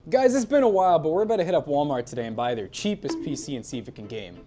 Guys, it's been a while, but we're about to hit up Walmart today and buy their cheapest PC and see if it can game.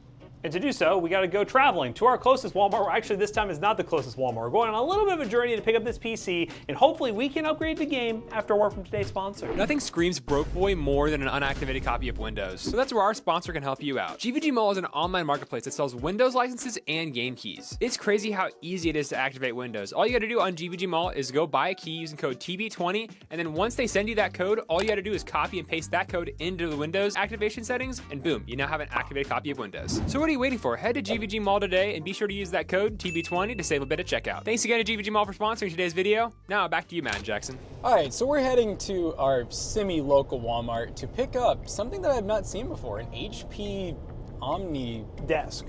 And to do so, we gotta go traveling to our closest Walmart. Actually, this time is not the closest Walmart. We're going on a little bit of a journey to pick up this PC, and hopefully we can upgrade the game after a word from today's sponsor. Nothing screams broke boy more than an unactivated copy of Windows. So that's where our sponsor can help you out. GVG Mall is an online marketplace that sells Windows licenses and game keys. It's crazy how easy it is to activate Windows. All you gotta do on GVG Mall is go buy a key using code TB20, and then once they send you that code, all you gotta do is copy and paste that code into the Windows activation settings, and boom, you now have an activated copy of Windows. So what are you waiting for? Head to GVG Mall today and be sure to use that code TB20 to save a bit at checkout. Thanks again to GVG Mall for sponsoring today's video. Now back to you, Matt and Jackson. All right, so we're heading to our semi-local Walmart to pick up something that I've not seen before, an HP OmiDesk.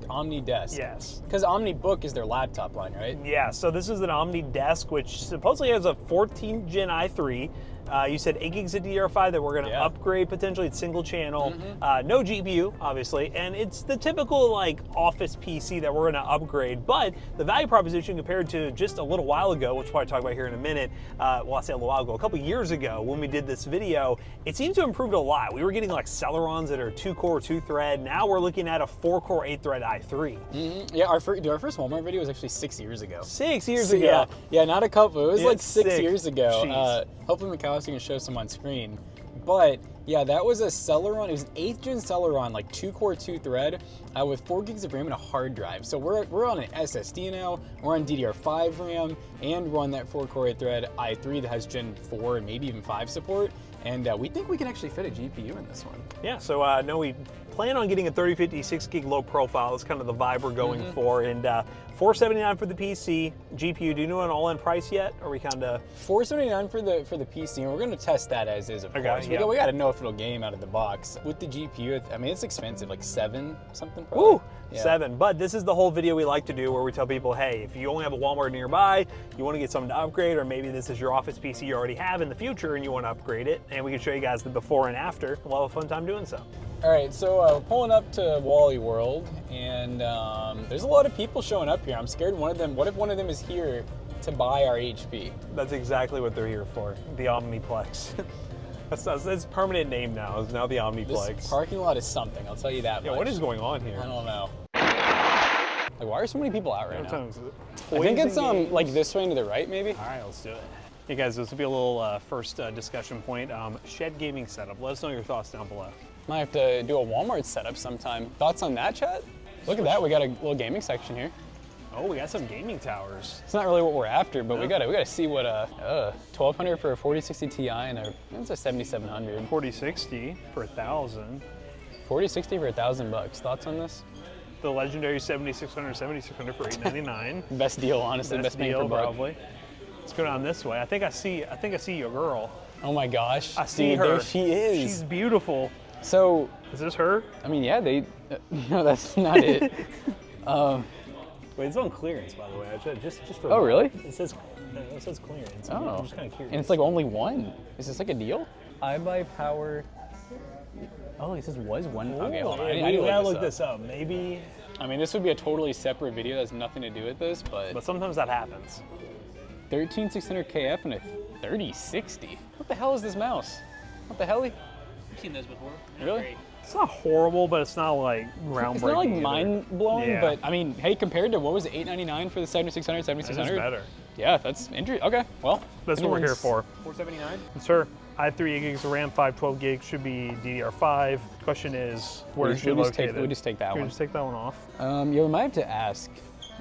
OmiDesk. Yes. Because OmniBook is their laptop line, right? Yeah, so this is an OmiDesk, which supposedly has a 14th gen i3. You said 8 gigs of DDR5 that we're going to upgrade potentially. It's single channel, no GPU, obviously, and it's the typical like office PC that we're going to upgrade. But the value proposition compared to just a little while ago, which we'll probably talk about here in a minute. Well, I say a little while ago, a couple years ago when we did this video, it seems to have improved a lot. We were getting like Celerons that are 2-core, 2-thread. Now we're looking at a 4-core, 8-thread i3. Yeah, our first Walmart video was actually 6 years ago. 6 years ago. Yeah, not a couple. It was like 6 years ago. Jeez. Hopefully McAllister can show some on screen. But yeah, that was a Celeron. It was an 8th gen Celeron, like 2-core, 2-thread, with 4 gigs of RAM and a hard drive. So we're on an SSD now. We're on DDR5 RAM, and we're on that 4-core, 8-thread i3 that has Gen 4 and maybe even 5 support. And we think we can actually fit a GPU in this one. Yeah, so no, we plan on getting a 3050 6 gig low profile. That's kind of the vibe we're going for. And $479 for the PC. GPU, do you know an all-in price yet? Or we kind of $479 for the PC, and we're going to test that as is, of course. We got to know if it'll game out of the box. With the GPU, I mean, it's expensive, like 7 something probably. Woo! Yeah. 7. But this is the whole video we like to do where we tell people, hey, if you only have a Walmart nearby, you want to get something to upgrade, or maybe this is your office PC you already have in the future and you want to upgrade it, and we can show you guys the before and after. We'll have a fun time doing so. All right, so we're pulling up to Wally World, and there's a lot of people showing up here. I'm scared what if one of them is here to buy our HP? That's exactly what they're here for, the Omniplex. That's permanent name now. It's now the Omniplex. This parking lot is something, I'll tell you that much. Yeah, what is going on here? I don't know. Like, why are so many people out right now? I think it's like this way and to the right, maybe. All right, let's do it. Hey guys, this will be a little first discussion point. Shed gaming setup. Let us know your thoughts down below. Might have to do a Walmart setup sometime. Thoughts on that, chat? Look at that, we got a little gaming section here. Oh, we got some gaming towers. It's not really what we're after, but we gotta see what 1200 for a 4060 Ti and it's a 7700. 4060 for 1,000. 4060 for $1,000. Thoughts on this? The legendary 7600 for $899. Best deal, honestly. Best bang for buck. Probably. Let's go down this way. I think I see your girl. Oh my gosh. I see her. There she is. She's beautiful. So, is this her? I mean, yeah, no, that's not it. Wait, it's on clearance, by the way. Just for oh, really? It says clearance. Oh. I'm just kind of curious. And it's like only one. Is this like a deal? iBuyPower. Oh, it says was one. Ooh, okay, hold on. Yeah, I need to to look this up. Maybe. I mean, this would be a totally separate video that has nothing to do with this, but sometimes that happens. 13600 KF and a 3060. What the hell is this mouse? What the hell? I've seen those before. Really? Great. It's not horrible, but it's not like groundbreaking. It's not like mind-blowing, Yeah. but I mean, hey, compared to what was it, $899 for the 7600, 7600? It's better. Yeah, that's interesting. Okay, well. That's what we're here for. $479? Sir, I have 3 gigs of RAM, 512 gigs, should be DDR5. Question is, where is she located? We'll just take that one. Can we just take that one off? Yeah, we might have to ask,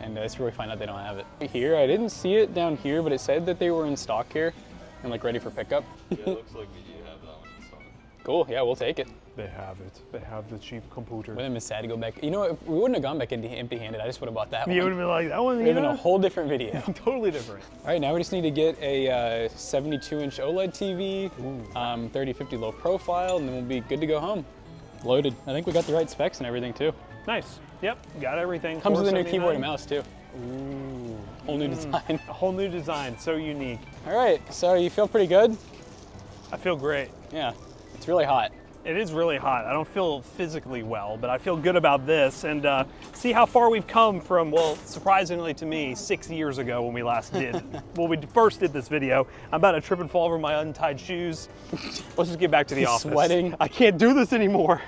and that's where we find out they don't have it. Here, I didn't see it down here, but it said that they were in stock here and like ready for pickup. Yeah, it looks like we do have that one in stock. Cool, yeah, we'll take it. They have it. They have the cheap computer. Would have been sad to go back. You know what, we wouldn't have gone back empty-handed. I just would have bought that one. You would have been like, that one, It would have been a whole different video. Totally different. All right, now we just need to get a 72-inch OLED TV, 3050 low profile, and then we'll be good to go home. Loaded. I think we got the right specs and everything too. Nice. Yep, got everything. Comes with a new keyboard and mouse too. Ooh. Whole new design. A whole new design, so unique. All right, so you feel pretty good? I feel great. Yeah, it's really hot. It is really hot. I don't feel physically well, but I feel good about this. And see how far we've come from, well, surprisingly to me, 6 years ago when we last did, when we first did this video. I'm about to trip and fall over my untied shoes. Let's just get back to the office. Sweating. I can't do this anymore.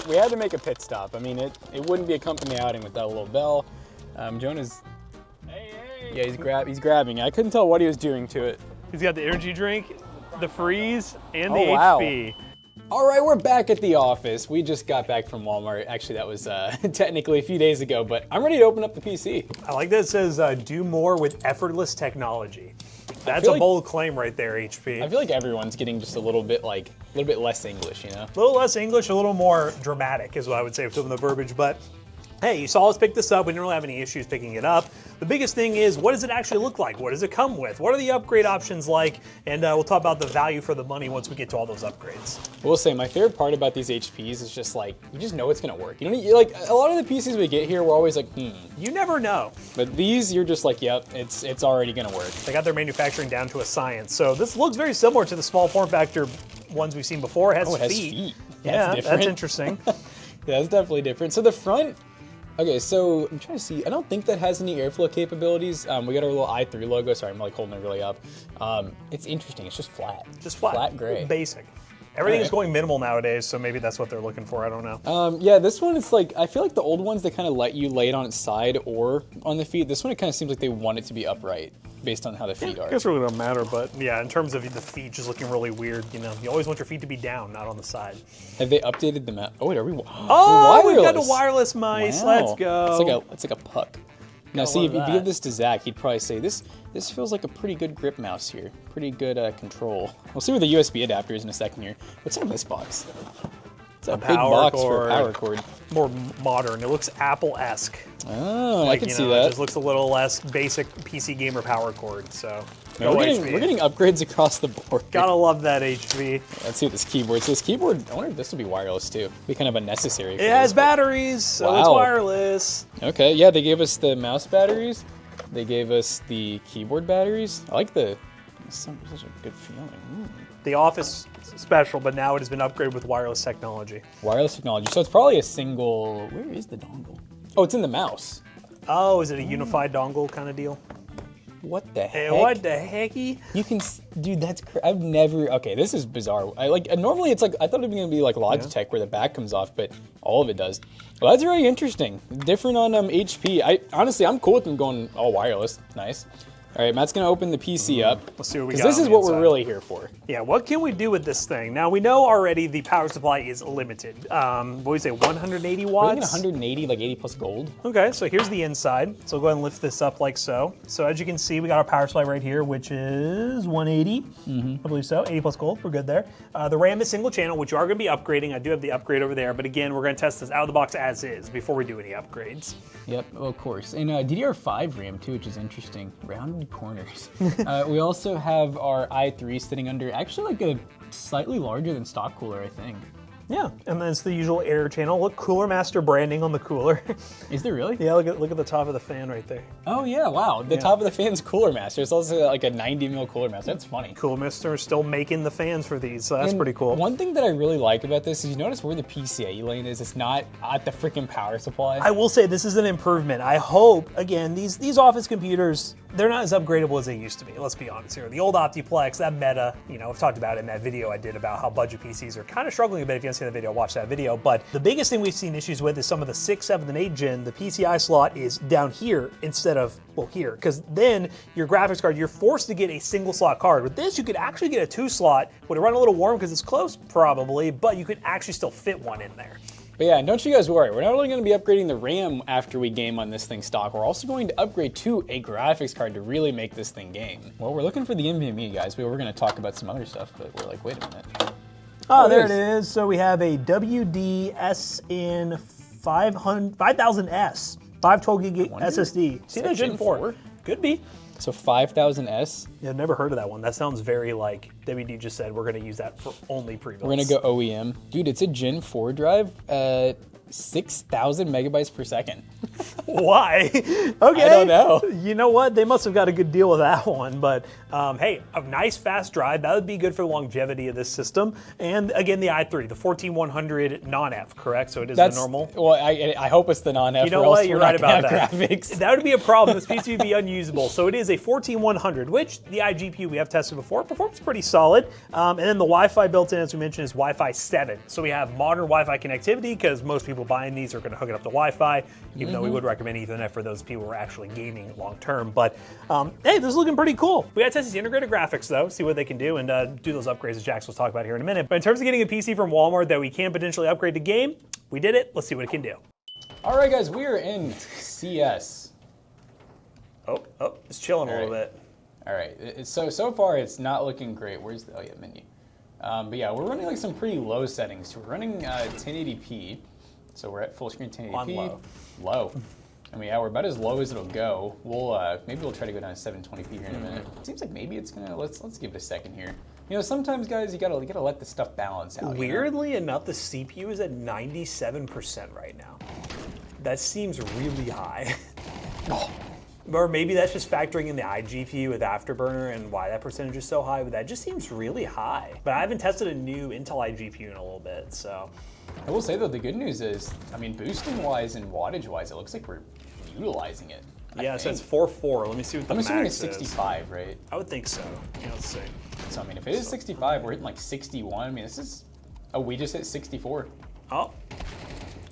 We had to make a pit stop. I mean, it wouldn't be a company outing without a little bell. Jonah's, yeah, he's grabbing it. I couldn't tell what he was doing to it. He's got the energy drink, the freeze, and the wow. HP. All right, we're back at the office. We just got back from Walmart. Actually, that was technically a few days ago, but I'm ready to open up the PC. I like that it says, do more with effortless technology. That's a bold claim right there, HP. I feel like everyone's getting just a little bit less English, you know? A little less English, a little more dramatic is what I would say from the verbiage, but hey, you saw us pick this up. We didn't really have any issues picking it up. The biggest thing is, what does it actually look like? What does it come with? What are the upgrade options like? And we'll talk about the value for the money once we get to all those upgrades. I will say, my favorite part about these HPs is just like, you just know it's gonna work. You know, like a lot of the PCs we get here, we're always like, You never know. But these, you're just like, yep, it's already gonna work. They got their manufacturing down to a science. So this looks very similar to the small form factor ones we've seen before. It has feet. That's That's interesting. Yeah, that's definitely different. So the front, okay, so I'm trying to see. I don't think that has any airflow capabilities. We got our little i3 logo. Sorry, I'm like holding it really up. It's interesting. It's just flat. Just flat. Flat gray. Basic. Everything is Right. going minimal nowadays, so maybe that's what they're looking for. I don't know. Yeah, this one, it's like, I feel like the old ones, they kind of let you lay it on its side or on the feet. This one, it kind of seems like they want it to be upright based on how the feet are. I guess it really don't matter, but yeah, in terms of the feet just looking really weird, you know, you always want your feet to be down, not on the side. Have they updated the map? Oh, wait, are we? Oh, we're we've got a wireless mice. Wow. Let's go. It's like a puck. Now, see, if you love give that. this to Zach, he'd probably say, this feels like a pretty good grip mouse here. Pretty good control. We'll see where the USB adapter is in a second here. What's in this box? It's a big box for a power cord. More modern. It looks Apple-esque. Oh, I can see It that. just looks a little less basic PC gamer power cord. So Man, go we're HP. getting upgrades across the board. Gotta love that HP. Let's see what this keyboard. So this keyboard, I wonder if this will be wireless too. Be kind of unnecessary. It has batteries, so it's wireless. Okay, yeah, they gave us the mouse batteries. They gave us the keyboard batteries. I like such a good feeling. The Office special, but now it has been upgraded with wireless technology. Wireless technology. So it's probably a single. Where is the dongle? Oh, it's in the mouse. Oh, is it a unified dongle kind of deal? What the heck? Hey, what the hecky? You can, dude. I've never. Okay, this is bizarre. Normally it's like I thought it was gonna be like Logitech where the back comes off, but all of it does. Well, that's very interesting. Different on HP. Honestly, I'm cool with them going all wireless. Nice. All right, Matt's gonna open the PC up. Let's see what we got. Because this is on the what we're inside. really here for. Yeah, what can we do with this thing? Now, we know already the power supply is limited. What do we say, 180 We're watts? thinking 180, like 80 plus gold. Okay, so here's the inside. So go ahead and lift this up like so. So as you can see, we got our power supply right here, which is 180. I believe so, 80 plus gold, we're good there. The RAM is single channel, which you are gonna be upgrading. I do have the upgrade over there, but again, we're gonna test this out of the box as is before we do any upgrades. Yep, of course. And DDR5 RAM too, which is interesting. Rounded corners. We also have our i3 sitting under actually like a slightly larger than stock cooler, I think. Yeah, and then it's the usual air channel. Look, Cooler Master branding on the cooler. Is there really? Yeah, look at the top of the fan right there. Oh yeah, wow. The top of the fan's Cooler Master. It's also like a 90 mil Cooler Master. That's funny. Cooler Master is still making the fans for these, so that's pretty cool. One thing that I really like about this is you notice where the PCIe lane is. It's not at the freaking power supply. I will say this is an improvement. I hope, again, these office computers, they're not as upgradable as they used to be. Let's be honest here. The old Optiplex, that Meta, I've talked about it in that video I did about how budget PCs are kind of struggling a bit. If you haven't seen the video, watch that video. But the biggest thing we've seen issues with is some of the 6, 7, and 8 gen, the PCI slot is down here instead of, well, here. Because then your graphics card, you're forced to get a single slot card. With this, you could actually get a 2 slot. Would it run a little warm because it's close? Probably, but you could actually still fit one in there. But yeah, don't you guys worry. We're not only going to be upgrading the RAM after we game on this thing stock, we're also going to upgrade to a graphics card to really make this thing game. Well, we're looking for the NVMe, guys. We were going to talk about some other stuff, but we're like, wait a minute. Oh, there it is. So we have a WDSN 5000S, 512 gig SSD. See that Gen 4? Could be. So 5000S. Yeah, I've never heard of that one. That sounds very like WD just said we're going to use that for only pre-builds. We're going to go OEM. Dude, it's a Gen 4 drive. 6,000 megabytes per second. Why? Okay. I don't know. You know what? They must have got a good deal with that one. But hey, a nice fast drive. That would be good for the longevity of this system. And again, the i3, the 14100 non-F, correct? So it is the normal? Well, I hope it's the non-F. You know what? You're right about that. Graphics. That would be a problem. This PC would be unusable. So it is a 14100, which the iGPU we have tested before performs pretty solid. And then the Wi-Fi built in, as we mentioned, is Wi-Fi 7. So we have modern Wi-Fi connectivity because most people buying these are going to hook it up to Wi-Fi, even though we would recommend Ethernet for those people who are actually gaming long term. But hey, this is looking pretty cool. We got to test these integrated graphics though, see what they can do, and do those upgrades that Jax will talk about here in a minute. But in terms of getting a PC from Walmart that we can potentially upgrade to game, we did it. Let's see what it can do. All right, guys, we are in CS. Oh, it's chilling a little bit. All right, so far it's not looking great. Where's the, menu. But yeah, we're running like some pretty low settings. We're running 1080p, so we're at full screen 1080p. On Low. I mean, yeah, we're about as low as it'll go. We'll maybe we'll try to go down to 720p here in a minute. It seems like maybe it's gonna. Let's give it a second here. You know, sometimes guys, you gotta let the stuff balance out. Weirdly enough, the CPU is at 97% right now. That seems really high. Or maybe that's just factoring in the iGPU with Afterburner and why that percentage is so high, but that just seems really high. But I haven't tested a new Intel iGPU in a little bit, so. I will say though, the good news is, I mean, boosting wise and wattage wise, it looks like we're utilizing it. Yeah, so it's 4.4. Let me see what the max is. I'm assuming it's 65, right? I would think so. Yeah, let's see. So I mean, if it is 65, we're hitting like 61. I mean, this is, oh, we just hit 64. Oh.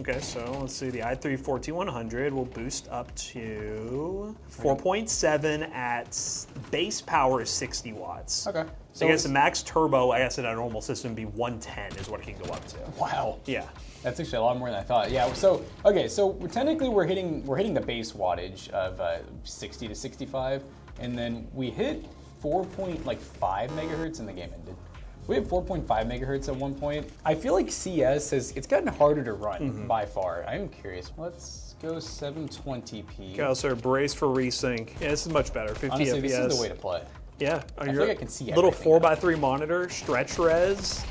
Okay, so let's see, the i3 14100 will boost up to 4.7 at base power is 60 watts. Okay. So I guess the max turbo, I guess in a normal system would be 110 is what it can go up to. Wow. Yeah. That's actually a lot more than I thought. Yeah, so, okay, so technically we're hitting the base wattage of 60 to 65, and then we hit 4.5 megahertz and the game ended. We had 4.5 megahertz at one point. I feel like CS it's gotten harder to run by far. I'm curious. Let's go 720p. Okay, so brace for resync. Yeah, this is much better. 50 Honestly, FPS. this is the way to play. Yeah. I feel like I can see little everything 4x3 monitor, stretch res.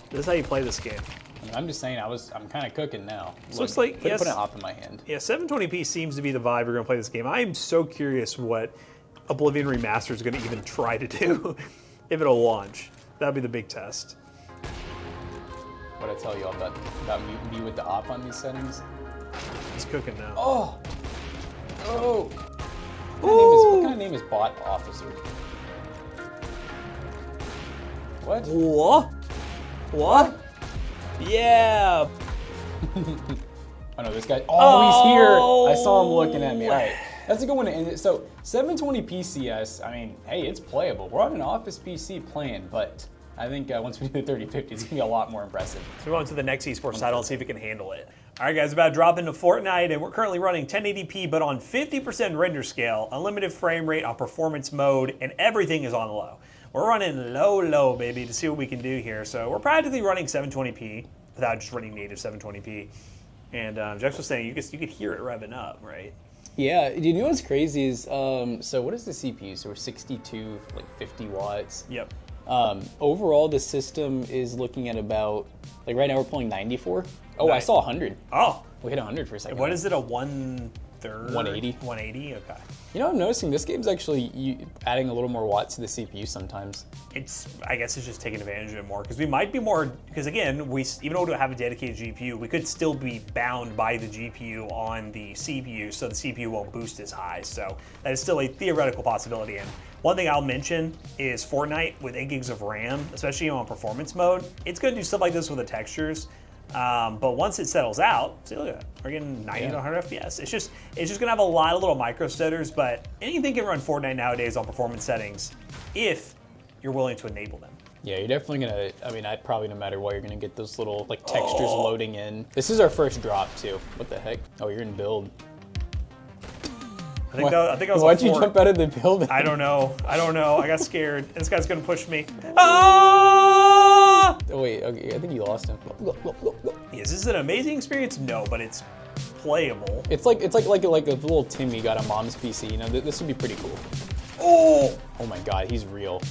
This is how you play this game. I mean, I'm just saying, I'm kind of cooking now. This looks like, put an op in my hand. Yeah, 720p seems to be the vibe you're going to play this game. I am so curious what Oblivion Remastered is going to even try to do if it'll launch. That'd be the big test. What I tell you all about muting me with the op on these settings? It's cooking now. Oh! Oh! What kind of name is Bot Officer? What? What? What? Yeah! Oh no, this guy, he's here! I saw him looking at me. All right, that's a good one to end it. So, 720p CS, I mean, hey, it's playable. We're on an Office PC playing, but I think once we do the 3050, it's gonna be a lot more impressive. So we're on to the next esports title and see if it can handle it. All right, guys, about to drop into Fortnite, and we're currently running 1080p, but on 50% render scale, unlimited frame rate on performance mode, and everything is on low. We're running low, baby, to see what we can do here. So we're practically running 720p without just running native 720p. And Jex was saying you could hear it revving up, right? Yeah, you know what's crazy is, so what is the CPU? So we're 62, like 50 watts. Yep. Overall, the system is looking at about, like right now we're pulling 94. Oh, I saw 100. Oh. We hit 100 for a second. What is it, a 1/3? 180. 180, okay. You know, I'm noticing this game's actually adding a little more watts to the CPU sometimes. I guess it's just taking advantage of it more, because we might be more, because again, even though we don't have a dedicated GPU, we could still be bound by the GPU on the CPU, so the CPU won't boost as high. So that is still a theoretical possibility. And one thing I'll mention is Fortnite with 8 gigs of RAM, especially on performance mode, it's going to do stuff like this with the textures. But once it settles out, see, look at that. We're getting 90 to 100 FPS. It's just gonna have a lot of little micro stutters, but anything can run Fortnite nowadays on performance settings if you're willing to enable them. Yeah, you're definitely gonna, I mean, probably no matter what, you're gonna get those little like textures loading in. This is our first drop too. What the heck? Oh, you're in build. I think I was Why'd you jump out of the building? I don't know. I got scared. This guy's gonna push me. Ah! Oh wait, okay, I think you lost him. Is this an amazing experience? No, but it's playable. It's like a little Timmy got on mom's PC. You know, this would be pretty cool. Oh! Oh my God, he's real.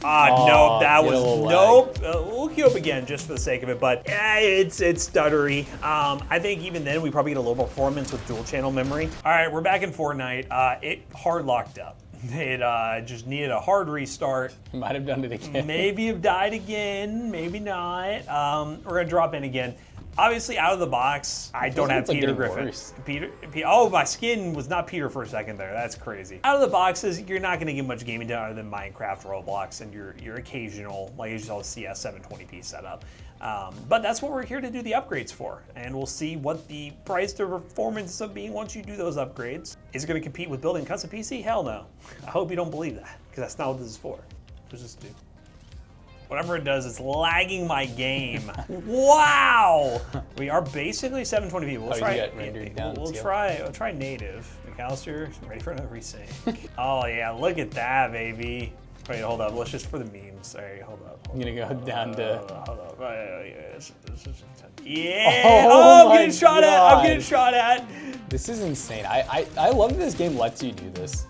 Nope, that get a was, little nope. We'll queue up again just for the sake of it, but it's stuttery. I think even then we probably get a little more performance with dual channel memory. All right, we're back in Fortnite. It hard locked up. It just needed a hard restart. Might have done it again. Maybe have died again, maybe not. We're gonna drop in again. Obviously, out of the box, I don't have Peter Griffin. Oh, my skin was not Peter for a second there. That's crazy. Out of the boxes, you're not going to get much gaming done other than Minecraft, Roblox, and your occasional, like you saw, CS 720p setup. But that's what we're here to do the upgrades for, and we'll see what the price to performance of being once you do those upgrades. Is it going to compete with building a custom PC? Hell no. I hope you don't believe that, because that's not what this is for. What's this do? Whatever it does, it's lagging my game. Wow! We are basically 720p. We'll try it. We'll try native. McAllister, ready for another resync. Oh yeah, look at that, baby. Wait, hold up. Let's just for the memes. All right, hold up. I'm gonna go down to. Hold up. Yeah. Oh, I'm getting shot at. I'm getting shot at. This is insane. I love that this game lets you do this.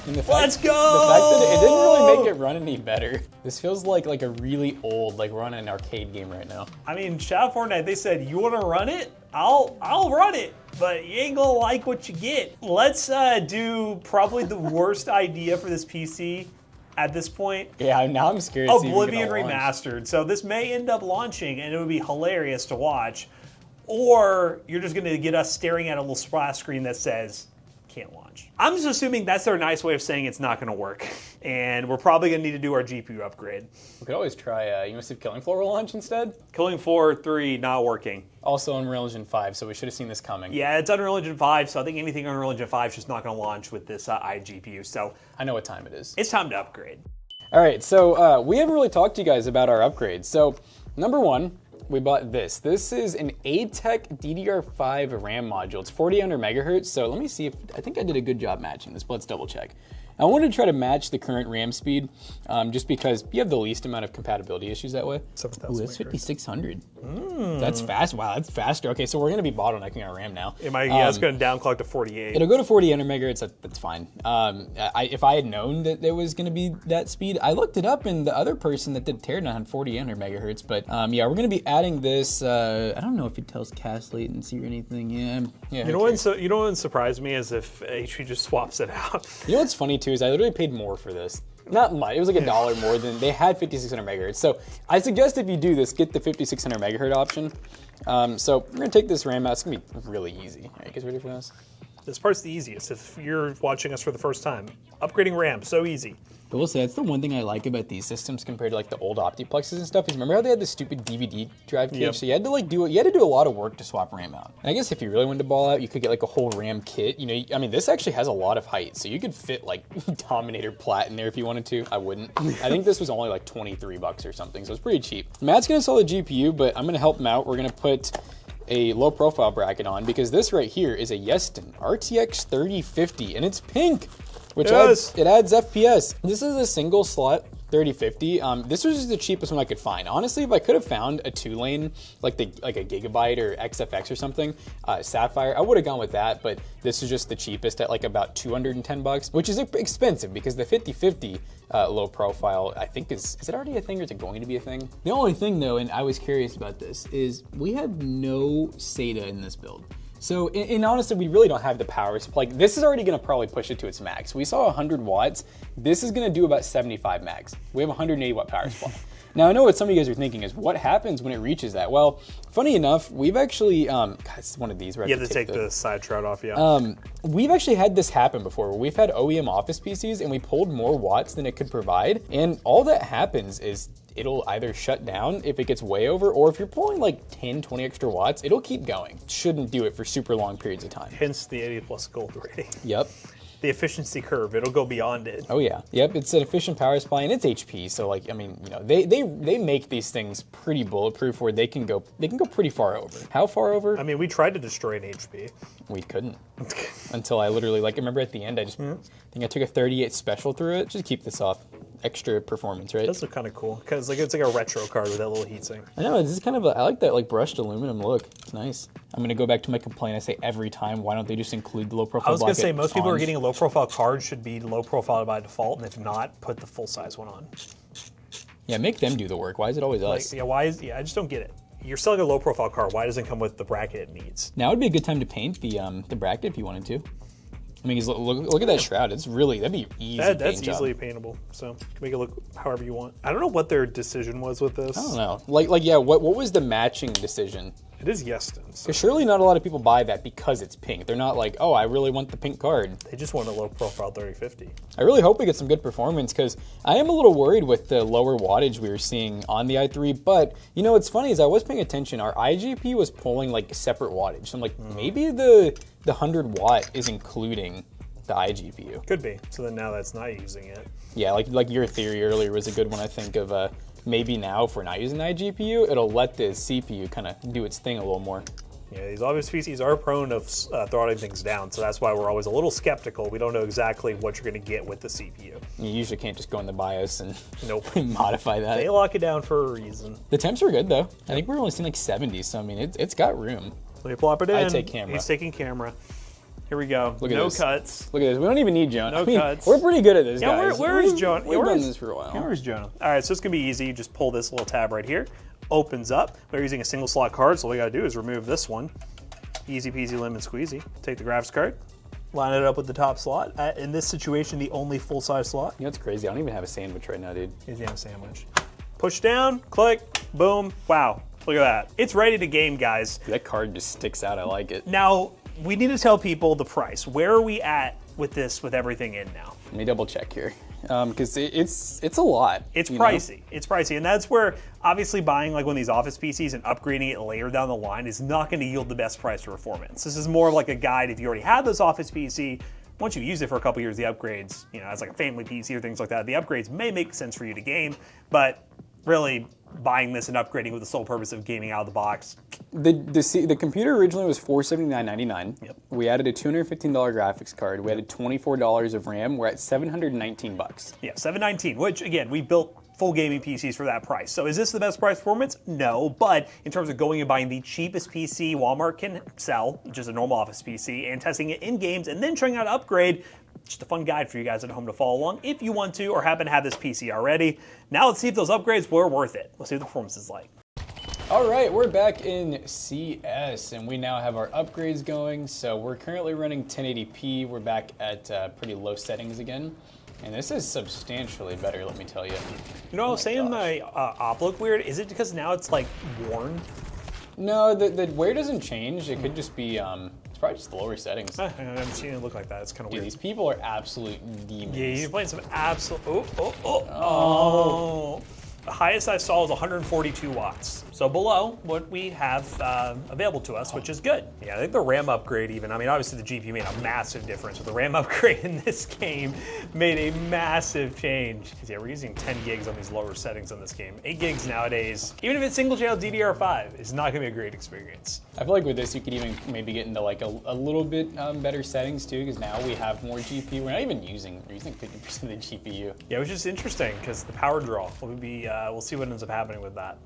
Let's go! The fact that it didn't really make it run any better. This feels like a really old, like we're on an arcade game right now. I mean, shout out Fortnite, they said, you wanna run it? I'll run it, but you ain't gonna like what you get. Let's do probably the worst idea for this PC at this point. Yeah, now I'm scared. Oblivion Remastered. So this may end up launching and it would be hilarious to watch, or you're just gonna get us staring at a little splash screen that says, can't launch. I'm just assuming that's their nice way of saying it's not going to work, and we're probably going to need to do our GPU upgrade. We could always try, you want to see if Killing Floor will launch instead? Killing Floor 3 not working. Also Unreal Engine 5, so we should have seen this coming. Yeah, it's Unreal Engine 5, so I think anything Unreal Engine 5 is just not going to launch with this iGPU, so. I know what time it is. It's time to upgrade. All right, so we haven't really talked to you guys about our upgrades. So, number one, we bought this. This is an ATEC DDR5 RAM module. It's 4800 megahertz. So let me see if, I think I did a good job matching this, but let's double check. I wanted to try to match the current RAM speed just because you have the least amount of compatibility issues that way. Ooh, that's 5600. That's fast. Wow, that's faster. Okay, so we're going to be bottlenecking our RAM now. Yeah, it's going to downclock to 48. It'll go to 4800 megahertz. That's fine. If I had known that there was going to be that speed, I looked it up, and the other person that did teardown had 4800 megahertz. But yeah, we're going to be adding this. I don't know if it tells cache latency or anything. Yeah. You know what surprised me is if HP just swaps it out. You know what's funny too is I literally paid more for this. Not much. It was like $1 more than they had 5600 megahertz. So I suggest if you do this, get the 5600 megahertz option. So we're gonna take this RAM out. It's gonna be really easy. Are you guys ready for this? This part's the easiest. If you're watching us for the first time, upgrading RAM, so easy. I will say that's the one thing I like about these systems compared to like the old Optiplexes and stuff is remember how they had the stupid DVD drive cage? Yep. So you had to do a lot of work to swap RAM out. And I guess if you really wanted to ball out, you could get like a whole RAM kit. You know, I mean, this actually has a lot of height, so you could fit like Dominator Plat in there if you wanted to. I wouldn't. I think this was only like $23 or something, so it's pretty cheap. Matt's gonna install the GPU, but I'm gonna help him out. We're gonna put a low profile bracket on because this right here is a Yeston RTX 3050 and it's pink. Which adds FPS. This is a single slot 3050. This was just the cheapest one I could find. Honestly, if I could have found a 2-lane, like a Gigabyte or XFX or something, Sapphire, I would have gone with that, but this is just the cheapest at like about $210, which is expensive because the 5050 low profile, I think is it already a thing or is it going to be a thing? The only thing though, and I was curious about this, is we have no SATA in this build. So, and honestly, we really don't have the power supply. Like, this is already gonna probably push it to its max. We saw 100 watts. This is gonna do about 75 max. We have 180 watt power supply. Now, I know what some of you guys are thinking is, what happens when it reaches that? Well, funny enough, we've actually, God, it's one of these where you have to take the side shroud off, yeah. We've actually had this happen before, where we've had OEM office PCs and we pulled more watts than it could provide. And all that happens is it'll either shut down if it gets way over, or if you're pulling like 10, 20 extra watts, it'll keep going. Shouldn't do it for super long periods of time. Hence the 80 plus gold rating. Yep. The efficiency curve, it'll go beyond it. Oh yeah, yep, it's an efficient power supply and it's HP, so like, I mean, you know, they make these things pretty bulletproof where they can go pretty far over. How far over? I mean, we tried to destroy an HP. We couldn't. Until I literally, like, I remember at the end, I think I took a 38 special through it. Just keep this off. extra performance, right? Those look kind of cool because like it's like a retro card with that little heatsink. I know, this is kind of I like that like brushed aluminum look. It's nice. I'm gonna go back to my complaint I say every time. Why don't they just include the low profile? I was gonna say block most people who are on? getting a low profile card should be low profile by default, and if not, put the full size one on. Yeah, make them do the work. Why is it always us? Like, I just don't get it. You're selling a low profile card. Why doesn't it come with the bracket it needs? Now would be a good time to paint the bracket if you wanted to. I mean, look at that shroud. It's really, that'd be easy. That's easily paintable. So you can make it look however you want. I don't know what their decision was with this. I don't know. Like yeah. What was the matching decision? It is Yeston. So Because surely not a lot of people buy that because it's pink. They're not like, oh, I really want the pink card. they just want a low profile 3050. I really hope we get some good performance because I am a little worried with the lower wattage we were seeing on the i3. But you know what's funny is I was paying attention. Our iGPU was pulling like separate wattage. So I'm like, maybe the 100 watt is including the iGPU. Could be. So then now that's not using it. Yeah, like your theory earlier was a good one. I think of maybe now if we're not using the iGPU, it'll let the CPU kind of do its thing a little more. Yeah, these obvious PCs are prone of throttling things down, so that's why we're always a little skeptical. We don't know exactly what you're going to get with the CPU. You usually can't just go in the BIOS and Nope. modify that. They lock it down for a reason. The temps were good though. I think we're only seeing like 70, so I mean it's got room. Let me plop it in. I take camera. He's taking camera. Here we go. Look at no this. cuts. Look at this. We don't even need Jonah. No I mean, cuts. We're pretty good at this, Yeah, guys. where is Jonah? We've done this for a while. Where's Jonah? All right, so it's gonna be easy. You just pull this little tab right here, opens up. We're using a single slot card, so all we gotta do is remove this one. Easy peasy lemon squeezy. Take the graphics card, line it up with the top slot. In this situation, the only full size slot You know what's crazy? I don't even have a sandwich right now, dude. is the sandwich. Push down, click, boom, wow. Look at that. It's ready to game, guys. That card just sticks out. I like it. Now, we need to tell people the price. Where are we at with this, with everything in now? Let me double check here. Because it's a lot. It's you know? pricey. It's pricey. And that's where obviously buying like one of these office PCs and upgrading it later down the line is not going to yield the best price or performance. This is more of like a guide if you already have this office PC. Once you use it for a couple years, the upgrades, you know, as like a family PC or things like that, the upgrades may make sense for you to game, but really buying this and upgrading with the sole purpose of gaming out of the box. The computer originally was $479.99. Yep. We added a $215 graphics card. We added $24 of RAM. We're at $719. Yeah, $719, which again, we built full gaming PCs for that price. So is this the best price performance? No, but in terms of going and buying the cheapest PC Walmart can sell, just a normal office PC, and testing it in games and then trying out an upgrade, just a fun guide for you guys at home to follow along if you want to or happen to have this PC already. Now let's see if those upgrades were worth it. Let's see what the performance is like. All right, we're back in CS, and we now have our upgrades going. So we're currently running 1080p. We're back at pretty low settings again. And this is substantially better, let me tell you. You know, I was saying my op looked weird. Is it because now it's like worn? No, the wear doesn't change. It could just be, it's probably just the lower settings. I haven't seen it look like that. It's kind of Dude, weird. these people are absolute demons. Yeah, you're playing some absolute. Oh. The highest I saw was 142 watts. So below what we have available to us, which is good. Yeah, I think the RAM upgrade even, I mean, obviously the GPU made a massive difference, but the RAM upgrade in this game made a massive change. Yeah, we're using 10 gigs on these lower settings on this game. 8 gigs nowadays, even if it's single channel DDR5, is not gonna be a great experience. I feel like with this, you could even maybe get into like a little bit better settings too, because now we have more GPU. We're not even using, we're using 50% of the GPU. Yeah, which is interesting because the power draw will be, we'll see what ends up happening with that.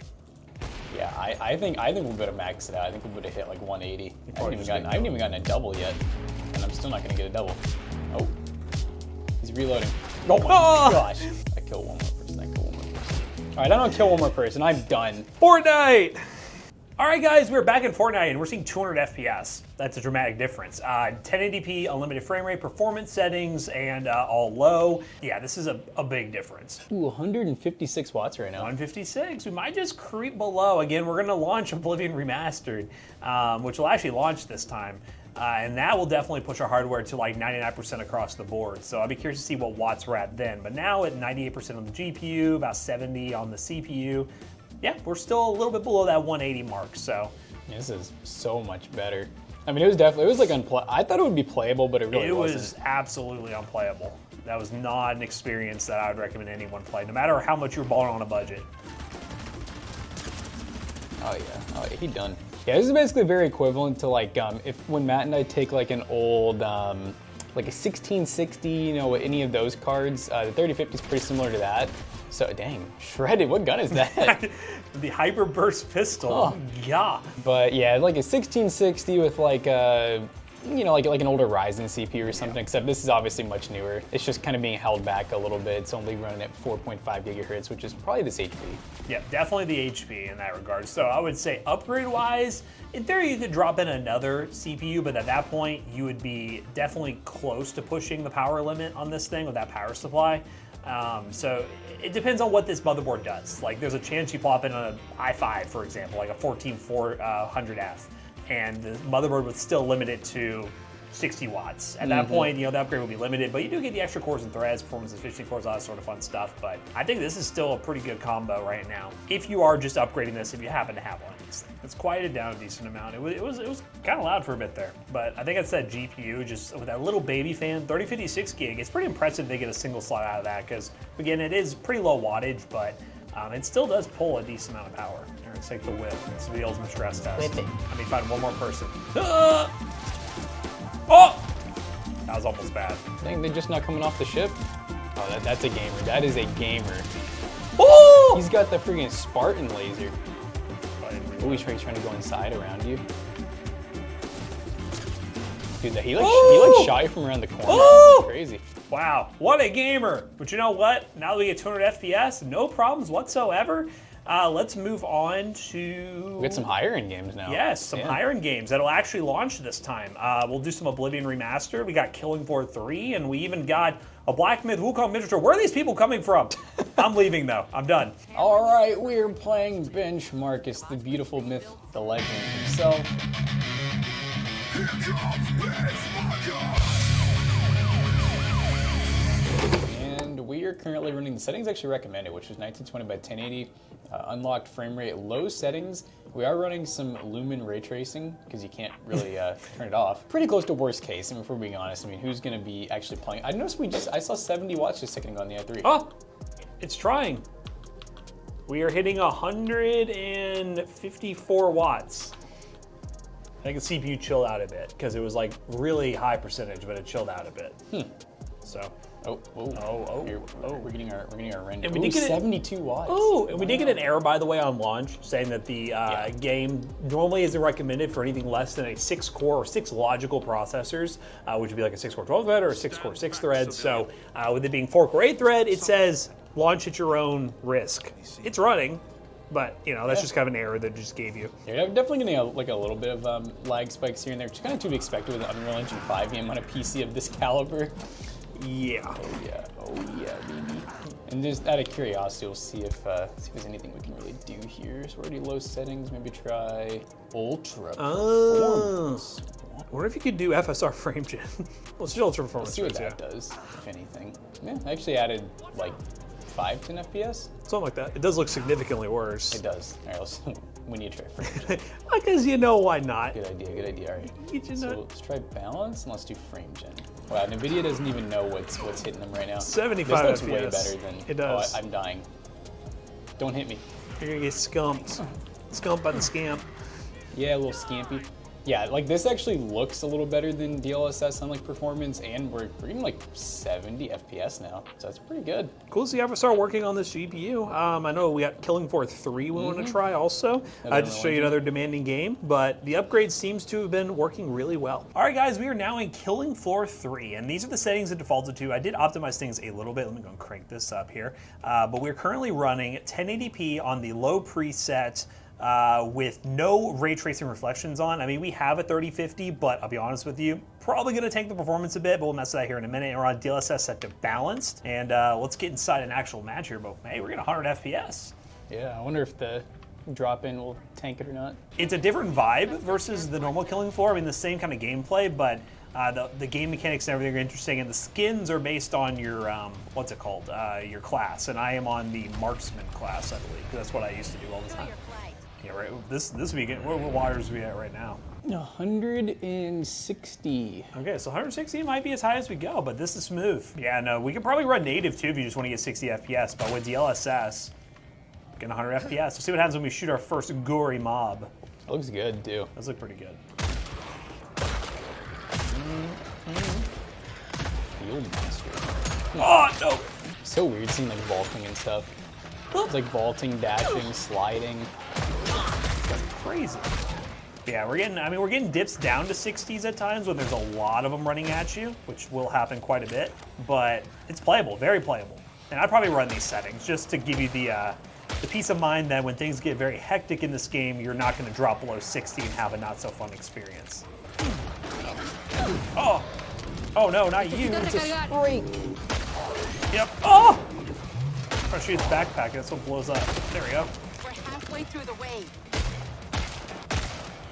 Yeah, I think we'll be able to max it out. I think we'll be able to hit like 180. I haven't even gotten a double yet, and I'm still not gonna get a double. Oh, he's reloading. Oh my gosh! I killed one more person. All right, I don't kill one more person. I'm done. Fortnite! All right, guys, we're back in Fortnite, and we're seeing 200 FPS. That's a dramatic difference. 1080p, unlimited frame rate, performance settings, and all low. Yeah, this is a big difference. Ooh, 156 watts right now. 156. We might just creep below. Again, we're going to launch Oblivion Remastered, which will actually launch this time. And that will definitely push our hardware to like 99% across the board. So I'll be curious to see what watts we're at then. But now at 98% on the GPU, about 70 on the CPU. Yeah, we're still a little bit below that 180 mark, so. This is so much better. I mean, it was like I thought it would be playable, but it really wasn't. It was absolutely unplayable. That was not an experience that I would recommend anyone play, no matter how much you're balling on a budget. Oh yeah, he done. Yeah, this is basically very equivalent to like when Matt and I take like an old like a 1660, you know, any of those cards. The 3050 is pretty similar to that. So dang, shredded. What gun is that? The Hyper Burst pistol. Oh. Yeah. But yeah, like a 1660 with like a, you know, like an older Ryzen CPU or something, except this is obviously much newer. It's just kind of being held back a little bit. It's only running at 4.5 gigahertz, which is probably this HP. Yeah, definitely the HP in that regard. So I would say upgrade-wise, in theory you could drop in another CPU, but at that point you would be definitely close to pushing the power limit on this thing with that power supply. So it depends on what this motherboard does. Like there's a chance you plop in an i5, for example, like a 14400F, and the motherboard would still limit it to 60 watts. At that point, you know, the upgrade will be limited, but you do get the extra cores and threads, performance efficiency cores, all that sort of fun stuff. But I think this is still a pretty good combo right now. If you are just upgrading this, if you happen to have one of these things. It's quieted down a decent amount. It was kind of loud for a bit there, but I think it's that GPU just with that little baby fan, 3056 gig. It's pretty impressive they get a single slot out of that because, again, it is pretty low wattage, but it still does pull a decent amount of power. Here, let's take the whip. Let's do the ultimate stress test. Whip it. Let me find one more person. Oh! That was almost bad. Dang, they're just not coming off the ship? Oh, that's a gamer. That is a gamer. Oh! He's got the freaking Spartan laser. Oh, he's trying to go inside around you. Dude, he like shot you from around the corner. Oh! Crazy. Wow, what a gamer. But you know what? Now that we get 200 FPS, no problems whatsoever. Let's move on to... We got some higher end games now. Yes, some higher end games that'll actually launch this time. We'll do some Oblivion Remastered. We got Killing Floor 3, and we even got a Black Myth Wukong miniature. Where are these people coming from? I'm leaving though. I'm done. All right, we're playing Benchmarkus, the beautiful myth, the legend himself. And we are currently running the settings actually recommended, which is 1920 by 1080, unlocked frame rate, low settings. We are running some Lumen ray tracing because you can't really turn it off. Pretty close to worst case. I mean, if we're being honest, I mean, who's going to be actually playing? I noticed I saw 70 watts just a second ago on the i3. Oh, it's trying. We are hitting 154 watts. I think the CPU chilled out a bit because it was like really high percentage, but it chilled out a bit. So. We're getting our render. And we did get 72 watts. Oh, and we did get an error, by the way, on launch saying that the game normally isn't recommended for anything less than a 6-core or 6 logical processors, which would be like a 6-core 12-thread or a 6-core 6-thread. So with it being 4-core 8-thread, it says launch at your own risk. It's running, but you know that's just kind of an error that it just gave you. You're definitely getting a little bit of lag spikes here and there, which is kind of to be expected with an Unreal Engine 5 game on a PC of this caliber. Yeah. Oh yeah, baby. And just out of curiosity, we'll see if there's anything we can really do here. So already low settings, maybe try ultra performance. I wonder if you could do FSR frame gen. Let's do ultra performance. Let's see what that does, if anything. Yeah, I actually added like 5-10 FPS. Something like that. It does look significantly worse. It does. All right, we need to try frame gen. Because you know why not. Good idea. All right. So let's try balance and let's do frame gen. Wow, NVIDIA doesn't even know what's hitting them right now. 75 this looks FPS. way better than it does. Oh, I'm dying. Don't hit me. You're gonna get skumped. Skumped by the scamp. Yeah, a little scampy. Yeah, like this actually looks a little better than DLSS on like performance, and we're getting like 70 FPS now, so that's pretty good. Cool to see FSR working on this GPU. I know we got Killing Floor 3 we want to try also. Just show you another demanding game, but the upgrade seems to have been working really well. All right, guys, we are now in Killing Floor 3, and these are the settings it defaulted to. I did optimize things a little bit. Let me go and crank this up here. But we're currently running 1080p on the low preset. With no ray tracing reflections on. I mean, we have a 3050, but I'll be honest with you, probably going to tank the performance a bit, but we'll mess with that here in a minute. And we're on DLSS set to balanced, and let's get inside an actual match here, but hey, we're getting 100 FPS. Yeah, I wonder if the drop-in will tank it or not. It's a different vibe versus the normal Killing Floor. I mean, the same kind of gameplay, but the game mechanics and everything are interesting, and the skins are based on your, what's it called, your class, and I am on the Marksman class, I believe, because that's what I used to do all the time. Yeah, right. This weekend, what waters are we at right now? 160. Okay, so 160 might be as high as we go, but this is smooth. Yeah, no, we could probably run native too if you just want to get 60 FPS, but with DLSS, getting 100 FPS. We'll see what happens when we shoot our first gory mob. It looks good too. Does look pretty good. shield monster. Oh, no. So weird seeing like vaulting and stuff. It's like vaulting, dashing, sliding. That's crazy. Yeah, we're getting dips down to 60s at times when there's a lot of them running at you, which will happen quite a bit, but it's playable, very playable. And I'd probably run these settings just to give you the peace of mind that when things get very hectic in this game, you're not going to drop below 60 and have a not so fun experience. Oh! Oh no, not you. It's a freak. Yep. Oh! I'm trying to shoot his backpack, that's what blows up. There we go. We're halfway through the wave.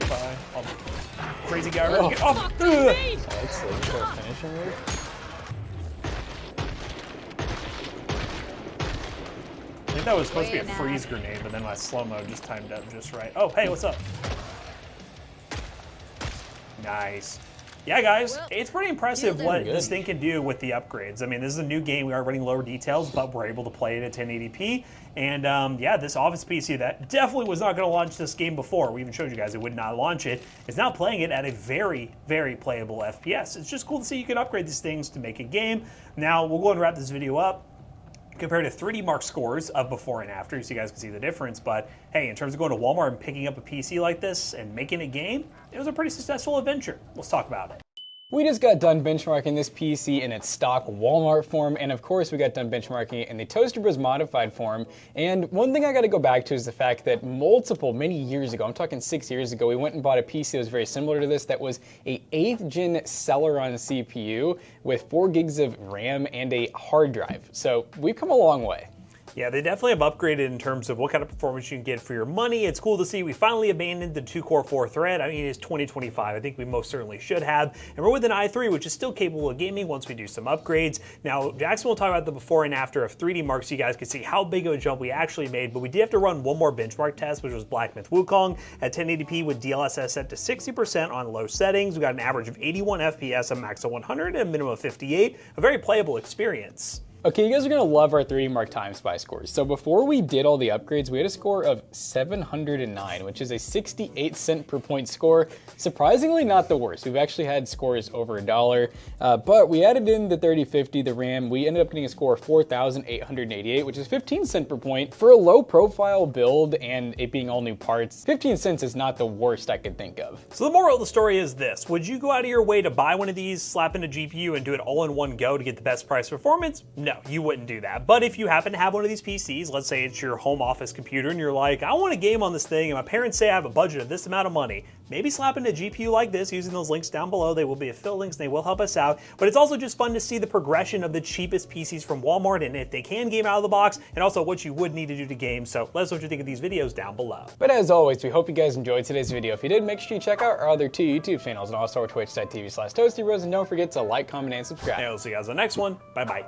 Bye. Oh, crazy guy. Oh. Oh. That's the short finishing move. I think that was supposed to be a freeze grenade, but then my slow-mo just timed up just right. Oh, hey, what's up? Nice. Yeah, guys, it's pretty impressive what this thing can do with the upgrades. I mean, this is a new game. We are running lower details, but we're able to play it at 1080p. And yeah, this Office PC that definitely was not going to launch this game before. We even showed you guys it would not launch it. Is now playing it at a very, very playable FPS. It's just cool to see you can upgrade these things to make a game. Now, we'll go and wrap this video up. Compared to 3D Mark scores of before and after, so you guys can see the difference. But hey, in terms of going to Walmart and picking up a PC like this and making a game, it was a pretty successful adventure. Let's talk about it. We just got done benchmarking this PC in its stock Walmart form, and of course we got done benchmarking it in the Toaster Bros modified form. And one thing I gotta go back to is the fact that many years ago, I'm talking 6 years ago, we went and bought a PC that was very similar to this, that was a 8th gen Celeron CPU with 4 gigs of RAM and a hard drive. So we've come a long way. Yeah, they definitely have upgraded in terms of what kind of performance you can get for your money. It's cool to see we finally abandoned the 2-core 4-thread. I mean, it's 2025. I think we most certainly should have. And we're with an i3, which is still capable of gaming once we do some upgrades. Now, Jackson will talk about the before and after of 3D Mark so you guys can see how big of a jump we actually made. But we did have to run one more benchmark test, which was Black Myth Wukong at 1080p with DLSS set to 60% on low settings. We got an average of 81 FPS, a max of 100, and a minimum of 58. A very playable experience. Okay, you guys are gonna love our 3D Mark Time Spy scores. So before we did all the upgrades, we had a score of 709, which is a 68 cent per point score. Surprisingly not the worst. We've actually had scores over $1, but we added in the 3050, the RAM. We ended up getting a score of 4,888, which is 15 cents per point. For a low profile build and it being all new parts, 15 cents is not the worst I could think of. So the moral of the story is this: would you go out of your way to buy one of these, slap in a GPU, and do it all in one go to get the best price performance? No, you wouldn't do that. But if you happen to have one of these PCs, let's say it's your home office computer, and you're like, I want a game on this thing, and my parents say I have a budget of this amount of money, maybe slap in a GPU like this using those links down below. They will be affiliate links, and they will help us out. But it's also just fun to see the progression of the cheapest PCs from Walmart, and if they can game out of the box, and also what you would need to do to game. So let us know what you think of these videos down below. But as always, we hope you guys enjoyed today's video. If you did, make sure you check out our other 2 YouTube channels, and also our twitch.tv/ToastyBros, and don't forget to like, comment, and subscribe. And we'll see you guys on the next one. Bye-bye.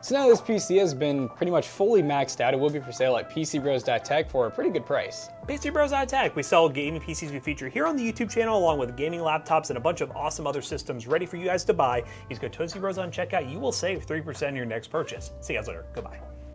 So now this PC has been pretty much fully maxed out. It will be for sale at PCBros.tech for a pretty good price. PCBros.tech. We sell gaming PCs we feature here on the YouTube channel, along with gaming laptops and a bunch of awesome other systems ready for you guys to buy. Use code ToastyBros on checkout. You will save 3% on your next purchase. See you guys later. Goodbye.